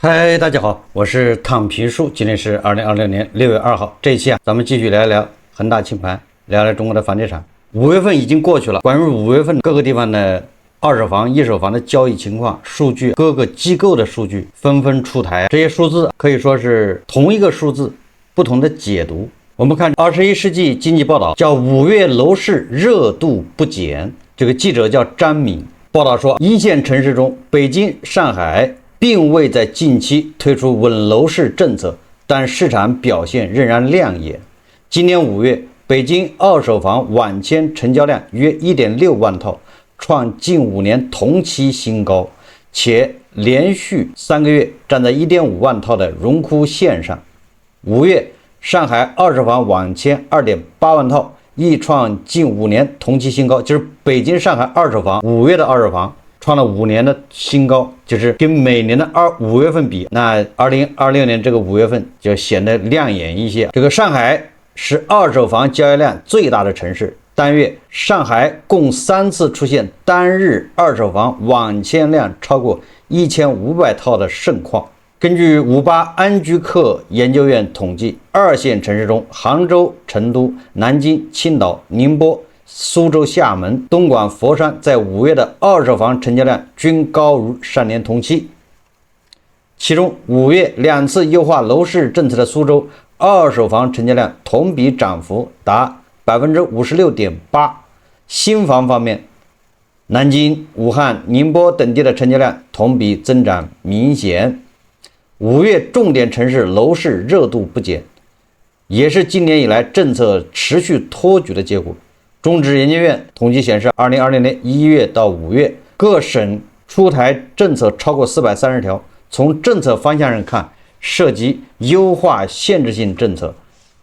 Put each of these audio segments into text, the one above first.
嗨，大家好，我是躺平叔，今天是2026年6月2号。这一期咱们继續聊一聊恒大清盘，聊聊中國的房地產。5月份已經過去了，關於5月份各個地方的二手房、一手房的交易情況、數據，各個機構的數據紛紛出台，這些數字可以說是同一個數字，不同的解讀。我們看21世紀經濟報道，叫5月樓市熱度不減，這個記者叫張敏，報道說，一線城市中，北京、上海並未在近期推出穩樓市政策，但市場表現仍然亮眼。今年5月，北京二手房晚簽成交量約 1.6 萬套，創近5年同期新高，且連續3個月站在 1.5 萬套的榮枯線上。5月，上海二手房晚簽 2.8 萬套，亦創近5年同期新高，就是北京、上海二手房5月的二手房創了5年的新高，就是跟每年的5月份比，那2026年這個5月份就顯得亮眼一些。這個上海是二手房交易量最大的城市，單月上海共3次出現單日二手房網簽量超過1500套的盛況。根據58安居客研究院統計，二線城市中，杭州、成都、南京、青島、寧波、蘇州、廈門、東莞、佛山在5月的二手房成交量均高於上年同期。其中5月2次優化樓市政策的蘇州二手房成交量同比漲幅達 56.8%。新房方面，南京、武漢、寧波等地的成交量同比增長明顯。5月重點城市樓市熱度不減，也是今年以來政策持續托舉的結果。中指研究院統計顯示，2020年1月到5月，各省出台政策超過430條。從政策方向上看，涉及優化限制性政策、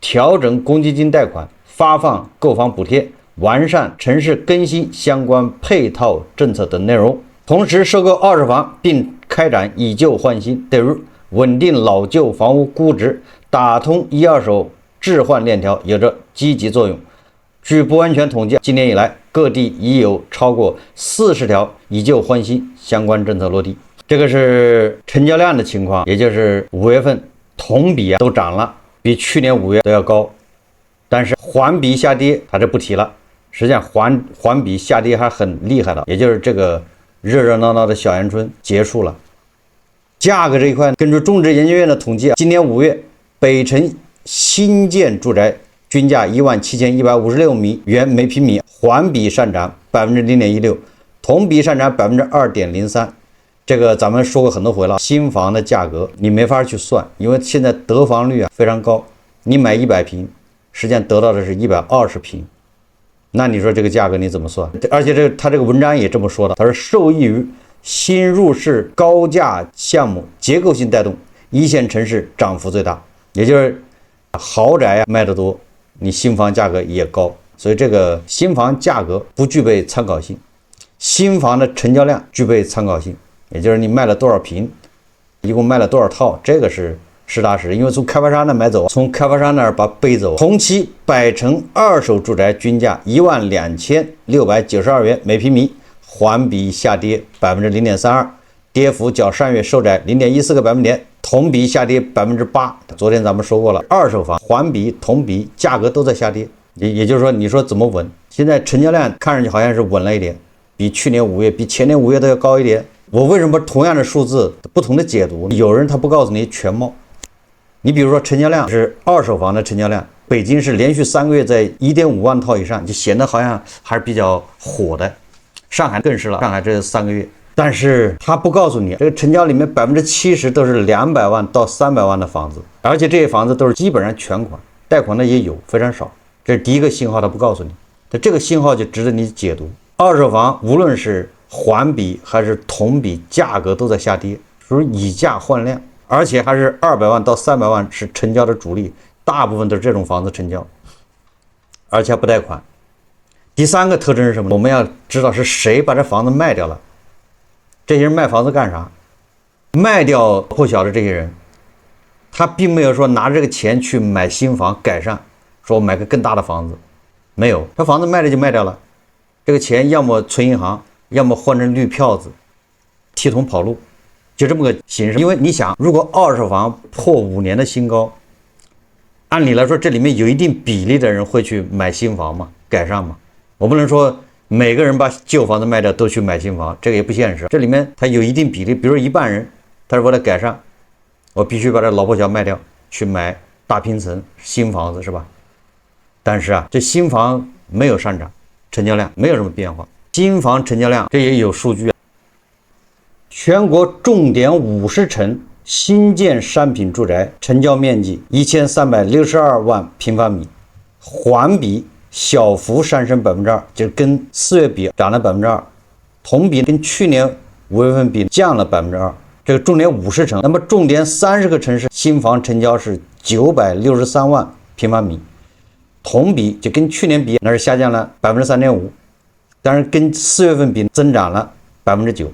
調整公積金貸款、發放購房補貼、完善城市更新相關配套政策等內容。同時，收購二手房並開展以舊換新，對於穩定老舊房屋估值、打通一二手置換鏈條有着積極作用。據不完全統計，今年以來各地已有超過40條以舊換新相關政策落地。這個是成交量的情況，也就是5月份同比都漲了，比去年5月都要高。但是環比下跌，它這不提了。實際上環比下跌還很厲害的，也就是這個熱熱鬧鬧的小陽春結束了。價格這一塊，根據中指研究院的統計，今年5月北城新建住宅均價17156元每平米，環比上漲 0.16%， 同比上漲 2.03%。這個咱們說過很多回了，新房的價格你沒法去算，因為現在得房率非常高，你買100平，實際上得到的是120平，那你說這個價格你怎麼算？而且他這個文章也這麼說的，他說受益於新入市高價項目結構性帶動，一線城市漲幅最大，也就是豪宅賣得多，你新房價格也高，所以這個新房價格不具備參考性，新房的成交量具備參考性，也就是你賣了多少平，一共賣了多少套，這個是實打實，因為從開發商那買走，從開發商那兒把背走。同期百城二手住宅均價12692元每平米，環比下跌 0.32%， 跌幅較上月收窄 0.14個百分點，同比下跌 8%。昨天咱們說過了，二手房環比同比價格都在下跌，也就是說，你說怎麼穩？現在成交量看上去好像是穩了一點，比去年5月、比前年5月都要高一點。我為什麼同樣的數字不同的解讀？有人他不告訴你全貌。你比如說成交量是二手房的成交量，北京是連續3個月在 1.5 萬套以上，就顯得好像還是比較火的。上海更是了，上海這3個月，但是他不告訴你，這個成交裡面70%都是200萬到300萬的房子，而且這些房子都是基本上全款，貸款的也有，非常少。這是第一個信號，他不告訴你，這個信號就值得你解讀。二手房無論是環比還是同比，價格都在下跌，屬於以價換量，而且還是200萬到300萬是成交的主力，大部分都是這種房子成交，而且不貸款。第三個特徵是什麼？我們要知道是誰把這房子賣掉了。這些人賣房子幹啥？賣掉破小的這些人，他並沒有說拿這個錢去買新房改善，說我買個更大的房子，沒有，他房子賣了就賣掉了，這個錢要麼存銀行，要麼換成綠票子，提桶跑路。就這麼個形式。因為你想，如果二手房破5年的新高，按理來說，這裡面有一定比例的人会去買新房嘛，改善嘛。我不能說每个人把舊房子賣掉都去買新房，這個也不現實。這裡面它有一定比例，比如一半人，他是為了改善，我必須把這老破小賣掉，去買大平層新房子，是吧？但是啊，這新房沒有上漲，成交量沒有什麼變化。新房成交量這也有數據啊，全國重點50城新建商品住宅成交面積1362萬平方米，環比小幅上升2%，就是跟4月比漲了2%，同比跟去年5月份比降了2%。這個重點50城，那麼重點30個城市新房成交是963萬平方米，同比就跟去年比那是下降了3.5%，但是跟4月份比增長了9%。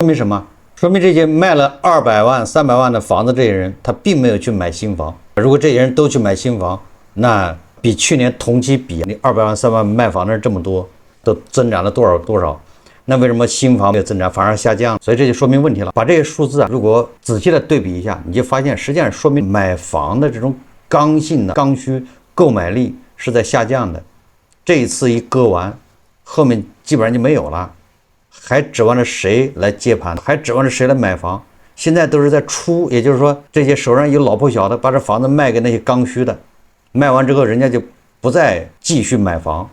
說明什麼？說明這些賣了200萬、300萬的房子這些人，他並沒有去買新房。如果這些人都去買新房，那比去年同期比，你200萬、300萬賣房的人這麼多，都增長了多少？那為什麼新房沒有增長，反而下降？所以這就說明問題了。把這些數字啊，如果仔細的對比一下，你就發現實際上說明買房的這種剛性的剛需購買力是在下降的。這一次一割完，後面基本上就沒有了，還指望着誰來接盤？還指望着誰來買房？現在都是在出，也就是說這些手上有老破小的，把這房子賣給那些剛需的，賣完之後人家就不再繼續買房。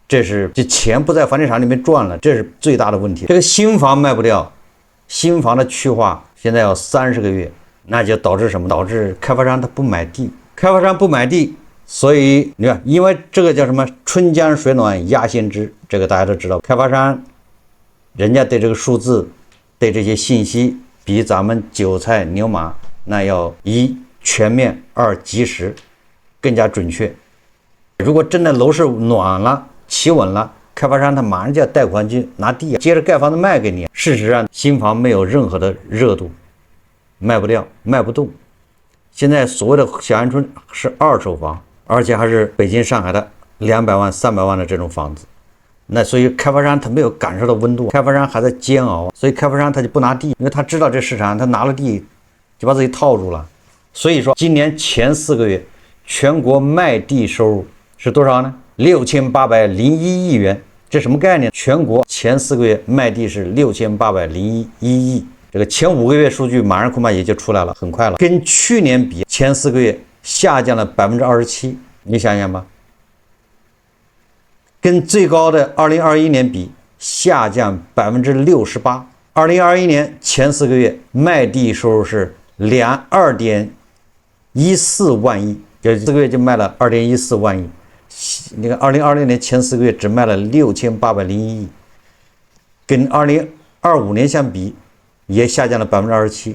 這錢不在房地產裡面賺了，這是最大的問題。這個新房賣不掉，新房的去化現在要30個月，那就導致什麼？導致開發商他不買地，開發商不買地，所以你看，因為這個叫什麼“春江水暖鴨先知”，這個大家都知道。開發商人家對這個數字，對這些信息，比咱們韭菜牛馬那要1全面，2及時，更加準確。如果真的樓市暖了，企穩了，開發商他馬上就要貸款去拿地，接着蓋房子賣給你。事實上，新房沒有任何的熱度，賣不掉，賣不動。現在所謂的小陽春是二手房，而且還是北京、上海的200萬、300萬的這種房子。那所以開發商他沒有感受到溫度，開發商還在煎熬，所以開發商他就不拿地，因為他知道這市場，他拿了地就把自己套住了。所以說，今年前4個月全國賣地收入是多少呢？6801億元，這什麼概念？全國前4個月賣地是6801億，這個前5個月數據馬上恐怕也就出來了，很快了。跟去年比，前4個月下降了27%，你想想吧。跟最高的2021年比，下降68%。2021年前4個月賣地收入是2.14萬億，就4個月就賣了2.14萬億。你看，2026年前4個月只賣了6801億，跟2025年相比，也下降了27%。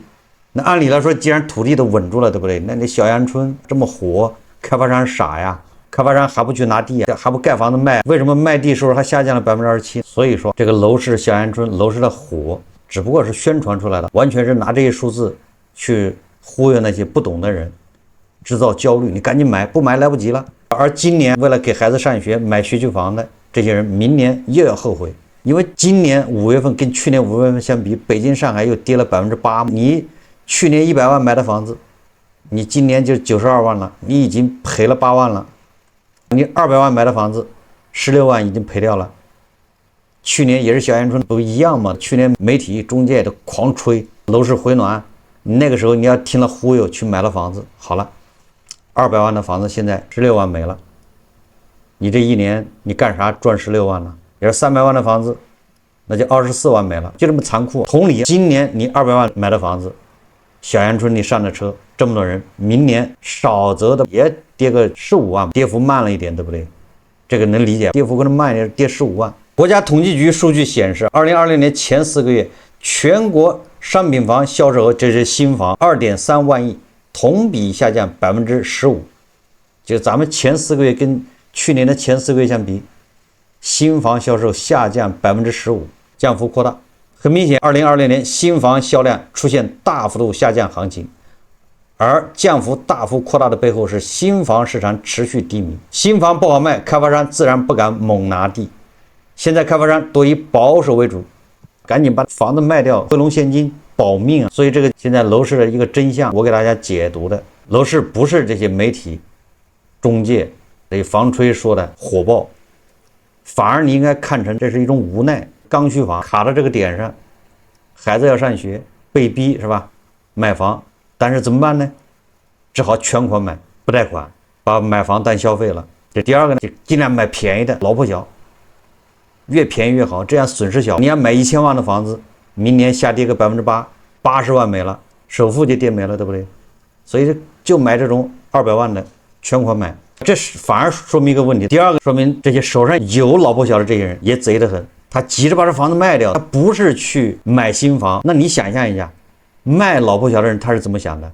那按理來說，既然土地都穩住了，對不對？那你小陽春這麼火，開發商傻呀？開發商還不去拿地啊，還不蓋房子賣？為什麼賣地收入還下降了27%？所以說，這個樓市小陽春，樓市的火只不過是宣傳出來的，完全是拿這些數字去忽悠那些不懂的人，製造焦慮。你趕緊買，不買來不及了。而今年為了給孩子上學買學區房的這些人，明年又要後悔，因為今年5月份跟去年5月份相比，北京、上海又跌了8%。你去年100萬買的房子，你今年就92萬了，你已經賠了8萬了。你200萬買的房子，16萬已經賠掉了。去年也是小陽春，不一樣嘛？去年媒體中介都狂吹樓市回暖，那個時候你要聽了忽悠去買了房子，好了。200萬的房子現在16萬沒了，你這一年你幹啥賺16萬呢？也是300萬的房子，那就24萬沒了，就這麼殘酷。同理，今年你200萬買的房子，小陽春你上的車，這麼多人，明年少則的也跌個15萬，跌幅慢了一點，對不對？這個能理解，跌幅可能慢一點，跌15萬。國家統計局數據顯示，2026年前4個月全國商品房銷售額，這是新房2.3萬億。同比下降15%，就咱們前4個月跟去年的前4個月相比，新房銷售下降15%，降幅擴大。很明顯，2026年新房銷量出現大幅度下降行情，而降幅大幅擴大的背後是新房市場持續低迷，新房不好賣，開發商自然不敢猛拿地。現在開發商多以保守為主，趕緊把房子賣掉，回籠現金，保命啊。所以这个現在樓市的一個真相，我給大家解讀的，樓市不是這些媒體中介這房吹說的火爆，反而你應該看成這是一種無奈。剛需房卡到這個點上，孩子要上學，被逼是吧？買房，但是怎麼辦呢？只好全款買，不貸款，把買房當消費了。這第二個呢，就盡量買便宜的，老破小，越便宜越好，這樣損失小。你要買1000萬的房子，明年下跌個8%，80萬沒了，首付就跌沒了，對不對？所以就買這種200萬的全款買，這反而說明一個問題。第二個說明這些手上有老破小的這些人也賊得很，他急着把這房子賣掉，他不是去買新房。那你想象一下，賣老破小的人他是怎麼想的？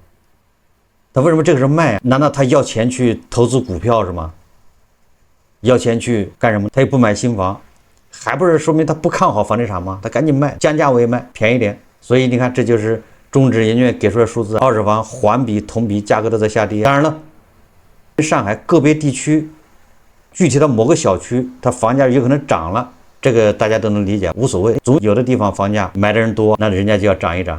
他為什麼這個時候賣？難道他要錢去投資股票是嗎？要錢去幹什麼？他又不買新房，還不是說明他不看好房地產嗎？他趕緊賣，降價位賣，便宜點。所以你看，這就是中指研究院給出的數字，二手房環比、同比價格都在下跌。當然了，上海個別地區，具體到某個小區，它房價有可能漲了，這個大家都能理解，無所謂。總有的地方房價買的人多，那人家就要漲一漲。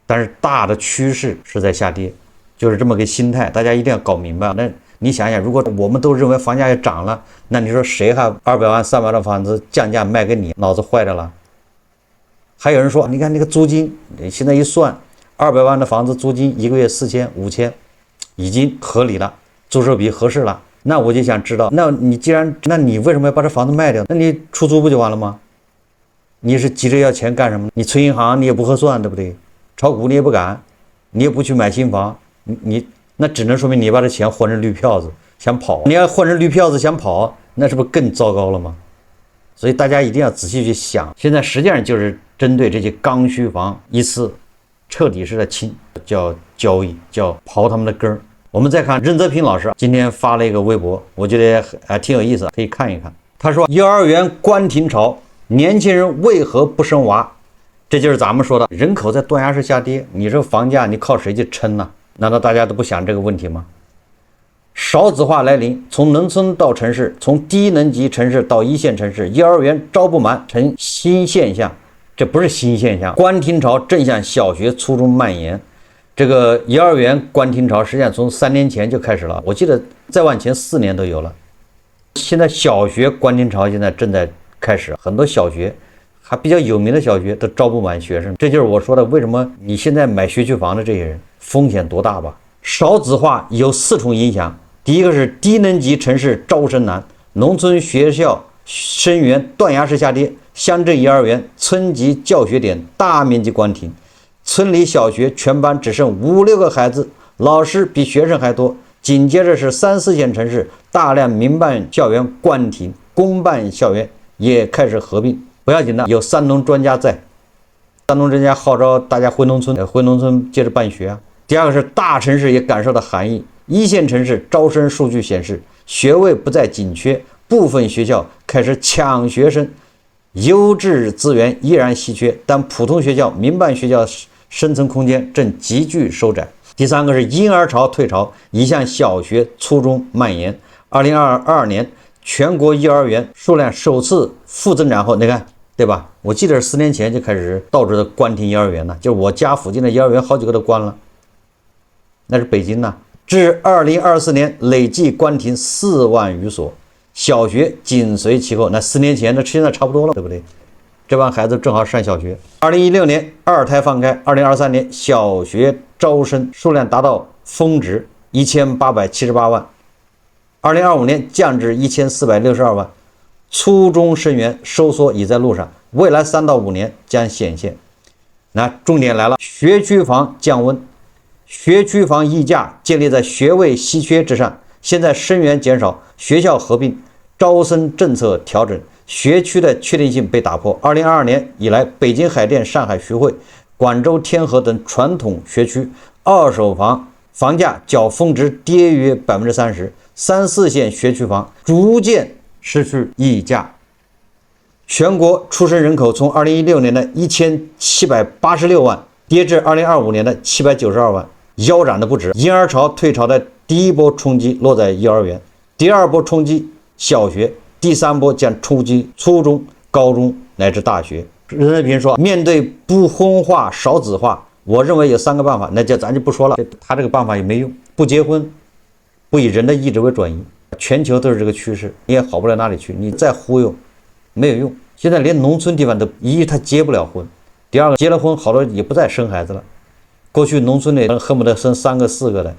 但是大的趨勢是在下跌，就是這麼個心態，大家一定要搞明白。那你想想，如果我們都認為房價要漲了，那你說誰還200萬、300萬的房子降價賣給你，腦子壞的了？還有人說，你看那個租金，現在一算，200萬的房子租金一個月4000、5000，已經合理了，租售比合適了。那我就想知道，那你為什麼要把這房子賣掉？那你出租不就完了嗎？你是急着要錢幹什麼？你存銀行你也不合算，對不對？炒股你也不敢，你也不去買新房，那只能說明你把這錢換成綠票子想跑。你要換成綠票子想跑，那是不是更糟糕了嗎？所以大家一定要仔細去想。現在實際上就是針對這些剛需房一次徹底式的清，叫交易，叫刨他們的根兒。我們再看任澤平老師今天發了一個微博，我覺得還挺有意思，可以看一看。他說幼兒園關停潮，年輕人為何不生娃？這就是咱們說的人口在斷崖式下跌，你這房價你靠誰去撐呢？難道大家都不想這個問題嗎？少子化來臨，從農村到城市，從低能級城市到一線城市，幼兒園招不滿成新現象。這不是新現象，關停潮正向小學、初中蔓延。這個幼兒園關停潮實際上從3年前就開始了，我記得再往前4年都有了。現在小學關停潮現在正在開始，很多小學還比較有名的小學都招不滿學生。這就是我說的，為什麼你現在買學區房的這些人風險多大吧？少子化有4重影響，第一個是低能級城市招生難，農村學校生源斷崖式下跌，鄉鎮幼兒園村級教學點大面積關停，村裡小學全班只剩5、6個孩子，老師比學生還多。緊接着是3、4線城市大量民辦校園關停，公辦校園也開始合併。不要緊的，有三農專家在，三農專家號召大家回農村接着辦學啊。第二個是大城市也感受到寒意，一線城市招生數據顯示，學位不再緊缺，部分學校開始搶學生，優質資源依然稀缺，但普通學校、民辦學校生存空間正急劇收窄。第三個是嬰兒潮退潮已向小學、初中蔓延。2022年全國幼兒園數量首次負增長後，你看對吧？我記得是4年前就開始到處的關停幼兒園了，就是我家附近的幼兒園好幾個都關了，那是北京吶。至2024年累計關停4萬餘所，小學緊隨其後。那4年前那現在差不多了，對不對？這幫孩子正好上小學。2016年二胎放開，2023年小學招生數量達到峰值1878萬，2025年降至1462萬，初中生源收縮已在路上，未來3到5年將顯現。那重點來了，學區房降溫，學區房溢價建立在學位稀缺之上，現在生源減少，學校合併，招生政策調整，學區的確定性被打破。2022年以來，北京海淀、上海徐匯、廣州天河等傳統學區二手房房價較峰值跌約30%，3、4線學區房逐漸失去溢價。全國出生人口從2016年的1786萬跌至2025年的792萬，腰斬的不止。嬰兒潮退潮的第一波衝擊落在幼兒園，第二波衝擊小學，第三波將衝擊初中、高中乃至大學。任泽平说，面对不婚化、少子化，我認為有3個辦法，那咱就不說了，他這個辦法也沒用。不結婚，不以人的意志為轉移，全球都是這個趨勢，你也好不了哪裡去。你再忽悠，沒有用。現在連農村地方都，一他結不了婚，第二個結了婚，好多也不再生孩子了。過去農村裡恨不得生3個4個的，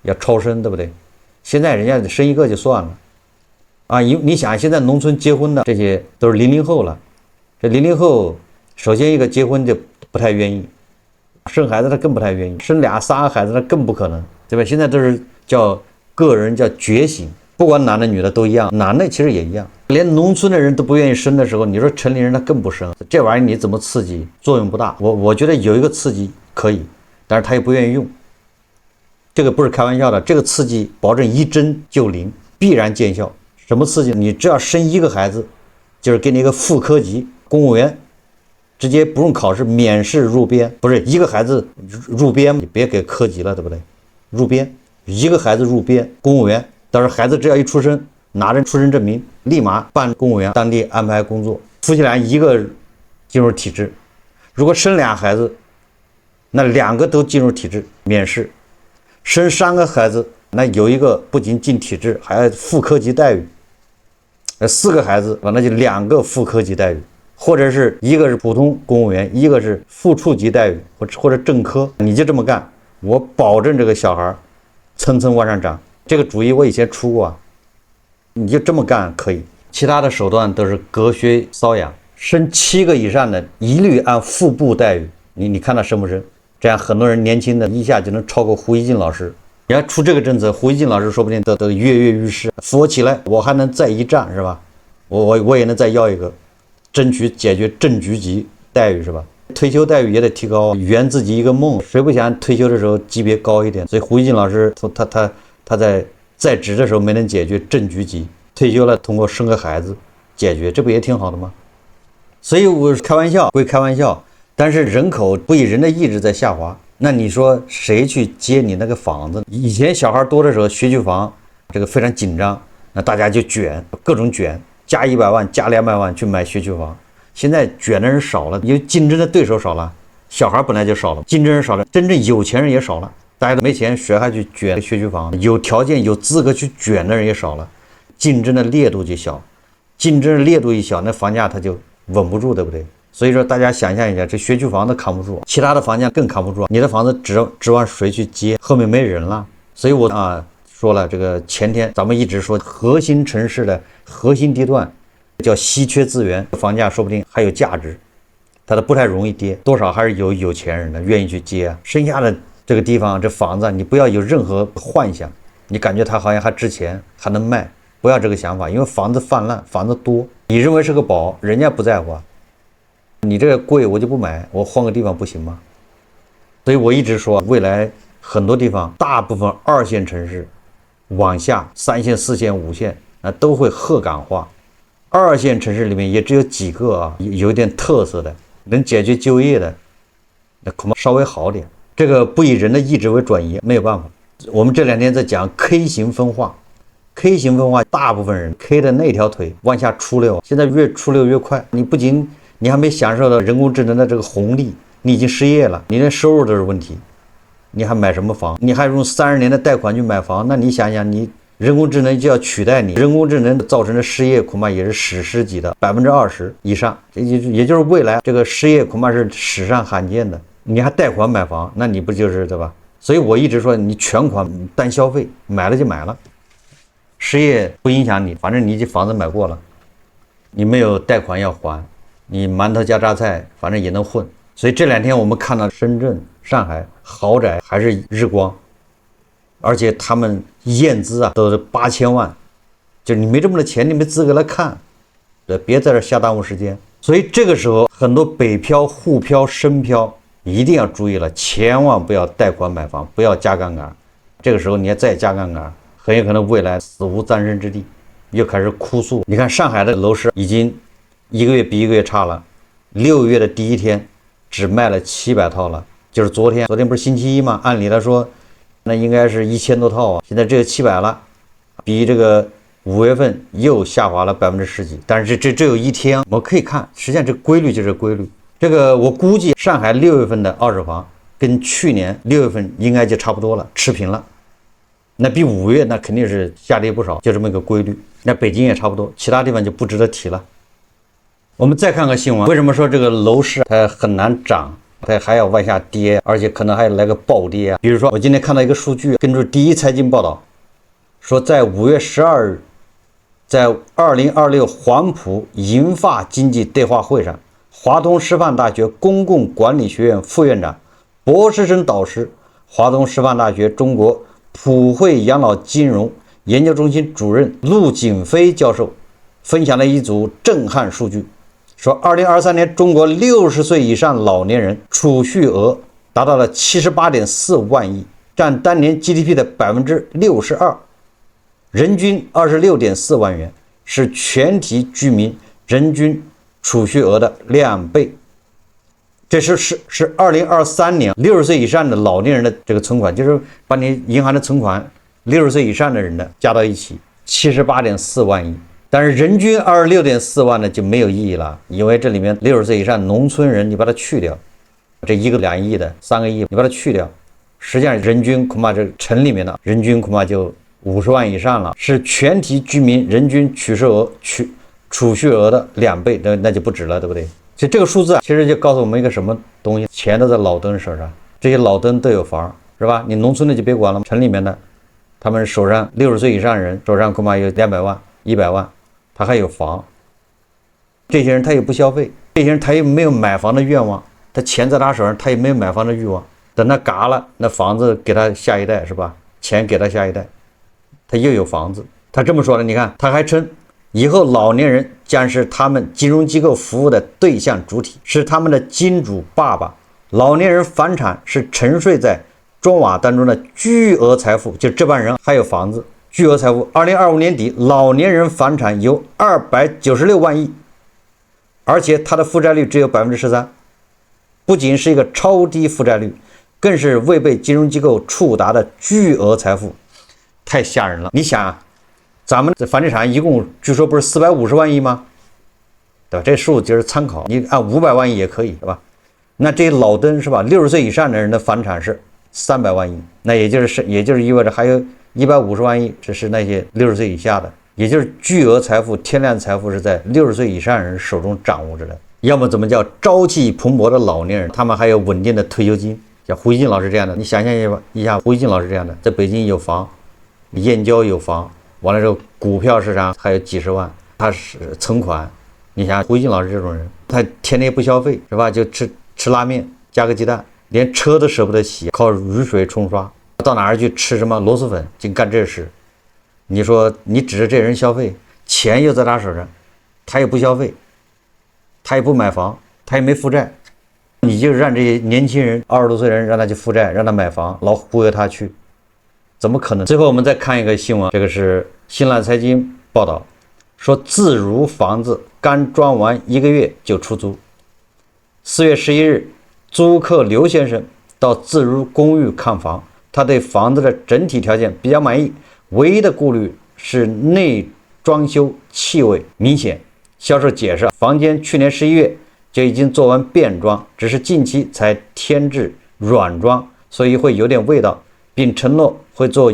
要超生，對不對？現在人家生1個就算了。啊，你想现在農村結婚的這些都是00後了，這00後首先一個結婚就不太願意，生孩子他更不太願意，生2、3個孩子他更不可能，對吧？現在都是叫個人叫覺醒，不管男的女的都一樣，男的其實也一樣，連農村的人都不願意生的時候，你說城裡人他更不生，這玩意兒你怎麼刺激？作用不大。我覺得有一個刺激可以，但是他也不願意用，這個不是開玩笑的，這個刺激保證一針就靈，必然見效。什麼刺激？你只要生1個孩子，就是給你一個副科級公務員，直接不用考試，免試入編。不是1個孩子入編，你別給科級了，對不對？入編1個孩子入編公務員，到時候孩子只要一出生，拿着出生證明，立馬辦公務員，當地安排工作。夫妻倆1個進入體制，如果生2孩子，那2個都進入體制，免試。生3個孩子，那有一個不僅進體制，還要副科級待遇。4個孩子，那就2個副科級待遇，或者是1個是普通公務員，1個是副處級待遇，或者正科，你就這麼幹，我保證這個小孩蹭蹭往上漲。這個主意我以前出過，你就這麼幹可以。其他的手段都是隔靴搔癢，生7個以上的一律按副部待遇，你看他生不生？這樣很多人年輕的一下就能超過胡一靜老師。你要出這個政策，胡一靜老師說不定都躍躍欲試，扶我起來，我還能再一戰，是吧？我也能再要一個，爭取解決正局級待遇，是吧？退休待遇也得提高，圓自己一個夢，誰不想退休的時候級別高一點？所以胡一靜老師他在職的時候沒能解決正局級，退休了通過生個孩子解決，這不也挺好的嗎？所以我開玩笑歸開玩笑，但是人口不以人的意志在下滑。那你說誰去接你那個房子？以前小孩多的時候，學区房這個非常緊張，那大家就卷，各種卷，加100萬、加200萬去買學區房。現在卷的人少了，因為競爭的對手少了，小孩本來就少了，競爭人少了，真正有錢人也少了，大家都沒錢，谁還去卷學區房？有條件、有資格去卷的人也少了，競爭的烈度就小，競爭的烈度一小，那房價它就穩不住，對不對？所以說，大家想象一下，這學區房都扛不住，其他的房價更扛不住。你的房子指望誰去接？後面沒人了。所以我說了，這個前天咱們一直說，核心城市的核心地段叫稀缺資源，房價說不定還有價值，它都不太容易跌，多少還是有錢人的願意去接啊。剩下的這個地方，這房子你不要有任何幻想，你感覺它好像還值錢，還能賣，不要這個想法，因為房子泛濫，房子多，你認為是個寶，人家不在乎啊。你這個貴我就不買，我換個地方不行嗎？所以我一直說，未來很多地方，大部分2線城市往下3線、4線、5線都會鶴崗化。2線城市裡面也只有幾個有點特色的，能解決就業的，那恐怕稍微好點。這個不以人的意志為轉移，沒有辦法。我們這2天在講 K 型分化，K 型分化，大部分人 K 的那條腿往下出溜，現在越出溜越快。你不僅你還沒享受到人工智能的這個紅利，你已經失業了，你連收入都是問題，你還買什麼房？你還用30年的貸款去買房？那你想想，你人工智能就要取代你，人工智能造成的失業恐怕也是史詩級的20%以上，也就是未来這個失業恐怕是史上罕見的。你還貸款買房，那你不就是對吧？所以我一直說，你全款单消費，買了就買了，失業不影響你，反正你这房子買過了，你沒有貸款要還。你饅頭加榨菜，反正也能混。所以這2天我們看到深圳、上海豪宅還是日光，而且他們驗資都是8000萬，就是你沒這麼多錢，你沒資格來看，別在這瞎耽誤時間。所以這個時候，很多北漂、滬漂、深漂一定要注意了，千萬不要貸款買房，不要加槓桿。這個時候你要再加槓桿，很有可能未來死無葬身之地，又開始哭訴。你看上海的樓市已經1個月比1個月差了，6月的第1天只賣了700套了，就是昨天不是星期一嗎？按理來說那應該是1000多套啊，現在只有700了，比這個5月份又下滑了10%幾，但是这只有一天，我们可以看，實際上這規律就是規律。這個我估計上海6月份的二手房跟去年6月份應該就差不多了，持平了。那比5月那肯定是下跌不少，就這麼一個規律。那北京也差不多，其他地方就不值得提了。我們再看個新聞，為什麼說這個樓市它很難漲？它還要往下跌，而且可能還來個暴跌啊！比如說，我今天看到一個數據，根據第一財經報道，說在5月12日，在2026黃埔銀發經濟對話會上，華東師範大學公共管理學院副院長、博士生導師、華東師範大學中國普惠養老金融研究中心主任陸景飛教授分享了一組震撼數據。說2023年中國60歲以上老年人儲蓄額達到了78.4萬億，佔當年 GDP 的62%，人均26.4萬元，是全體居民人均儲蓄額的2倍。這是2023年60歲以上的老年人的這個存款，就是把你銀行的存款60歲以上的人的加到一起78.4萬億。但是人均26.4萬呢就沒有意義了，因為這裡面60歲以上農村人你把它去掉，這1個2億的3個億你把它去掉，實際上人均恐怕這城裡面的人均恐怕就50萬以上了，是全體居民人均儲蓄額的2倍，那就不止了，对不對？其實這個數字啊，其實就告訴我們一個什麼東西，錢都在老登手上，這些老登都有房，是吧？你農村的就別管了，城裡面的他們手上60歲以上人手上恐怕有200萬100萬，他還有房，這些人他也不消費，這些人他也沒有買房的願望，他錢在他手上，他也沒有買房的欲望，等他嘎了，那房子給他下一代，是吧？錢給他下一代，他又有房子。他這麼說的，你看，他還稱以後老年人將是他們金融機構服務的對象主體，是他們的金主爸爸。老年人房產是沉睡在磚瓦當中的巨額財富，就這幫人還有房子。巨額財富，2025年底，老年人房產有296萬億，而且它的負債率只有13%，不僅是一個超低負債率，更是未被金融機構觸達的巨額財富，太嚇人了。你想，咱們這房地產一共據說不是450萬億嗎？對吧？這數就是參考，你按500萬億也可以，是吧？那這些老登是吧？60歲以上的人的房產是300萬億，那也就是意味着還有150萬億，這是那些60歲以下的，也就是巨額財富、天量財富是在60歲以上人手中掌握着的。要麼怎麼叫朝氣蓬勃的老年人，他們還有穩定的退休金，像胡一靜老師這樣的，你想象一下，胡一靜老師這樣的，在北京有房，燕郊有房，完了之後股票市場還有幾十萬，他是存款。你想胡一靜老師這種人，他天天不消費是吧？就吃拉麵加個雞蛋，連車都捨不得洗，靠雨水沖刷。到哪兒去吃什麼螺螄粉，就幹這事。你說你指着這人消費，錢又在他手上，他也不消費，他也不買房，他也沒負債，你就讓這些年輕人20多歲人讓他去負債，讓他買房，老忽悠他去，怎麼可能？最後我們再看一個新聞，這個是新浪財經報道，說自如房子剛裝完1個月就出租。4月11日，租客劉先生到自如公寓看房，他對房子的整體條件比較滿意，唯一的顧慮是內裝修氣味明顯。銷售解釋，房間去年11月就已經做完變裝，只是近期才添置軟裝，所以會有點味道，並承諾會做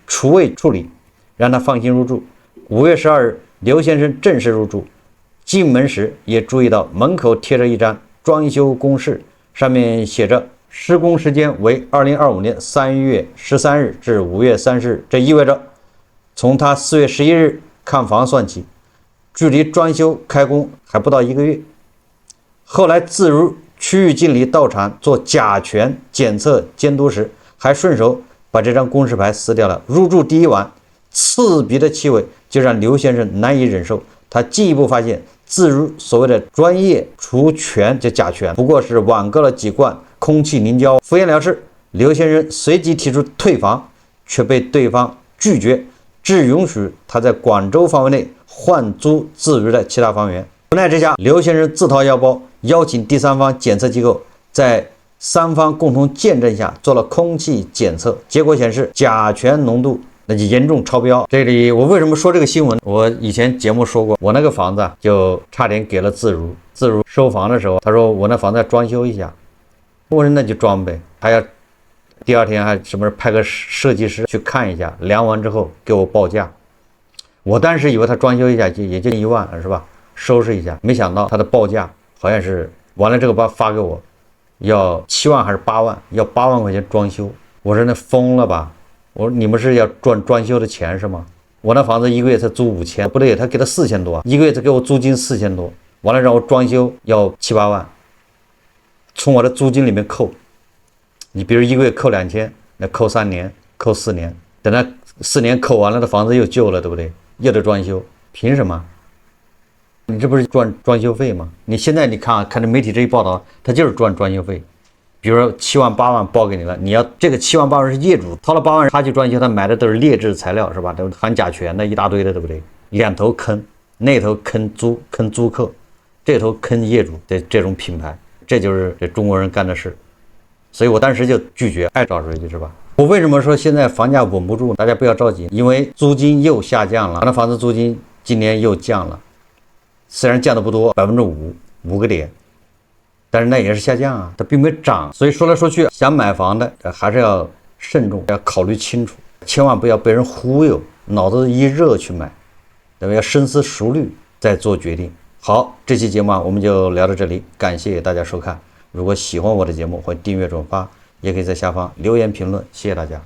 除味處理，讓他放心入住。5月12日，劉先生正式入住，進門時也注意到門口貼着一張裝修公示，上面寫着施工時間為2025年3月13日至5月30日，這意味着從他4月11日看房算起，距離裝修開工還不到1個月。後來自如區域經理到場做甲醛檢測監督時，還順手把這張公示牌撕掉了。入住第一晚，刺鼻的氣味就讓劉先生難以忍受，他進一步發現自如所謂的專業除醛就甲醛不過是網購了幾罐空氣凝膠，敷衍了事。劉先生隨即提出退房，卻被對方拒絕，只允許他在廣州範圍內換租自如的其他房源。無奈之下，劉先生自掏腰包，邀請第三方檢測機構在3方共同見證下做了空氣檢測，結果顯示甲醛濃度那就嚴重超標。這裡我為什麼說這個新聞？我以前節目說過，我那個房子就差點給了自如。自如收房的時候，他說我那房子要裝修一下，我說那就裝呗，還要第二天還什麼派個設計師去看一下，量完之後給我報價。我當時以為他裝修一下也就1萬了，是吧？收拾一下，沒想到他的報價好像是完了这個发給我，要7萬還是8萬，要8萬塊錢裝修。我說那瘋了吧？我說你們是要賺裝修的錢是嗎？我那房子一個月才租5000，不对，他給他4000多，一個月才給我租金4000多，完了讓我裝修要7、8萬，從我的租金裡面扣。你比如一個月扣2000，那扣3年，扣4年，等他4年扣完了，的房子又舊了，对不對？又得装修，憑什麼？你這不是賺裝修費嗎？你現在你看看這媒體這一報道，他就是賺裝修費。比如說7萬8萬包給你了，你要這個7万8万是業主掏了8万，他去装修，他買的都是劣質材料是吧？都含甲醛的一大堆的，对不对？兩頭坑，那頭坑租客，這頭坑業主的這種品牌，這就是這中國人幹的事。所以我當時就拒絕，愛找誰去是吧？我為什麼說現在房價穩不住？大家不要着急，因為租金又下降了，我的房子租金今年又降了，虽然降的不多，5%，5個點。但是那也是下降啊，它并没漲，所以說來說去，想買房的還是要慎重，要考慮清楚，千萬不要被人忽悠，腦子一熱去買，对吧？要深思熟慮再做決定。好，這期節目我們就聊到這裡，感謝大家收看。如果喜歡我的節目，歡迎訂閱轉發，也可以在下方留言評論，謝謝大家。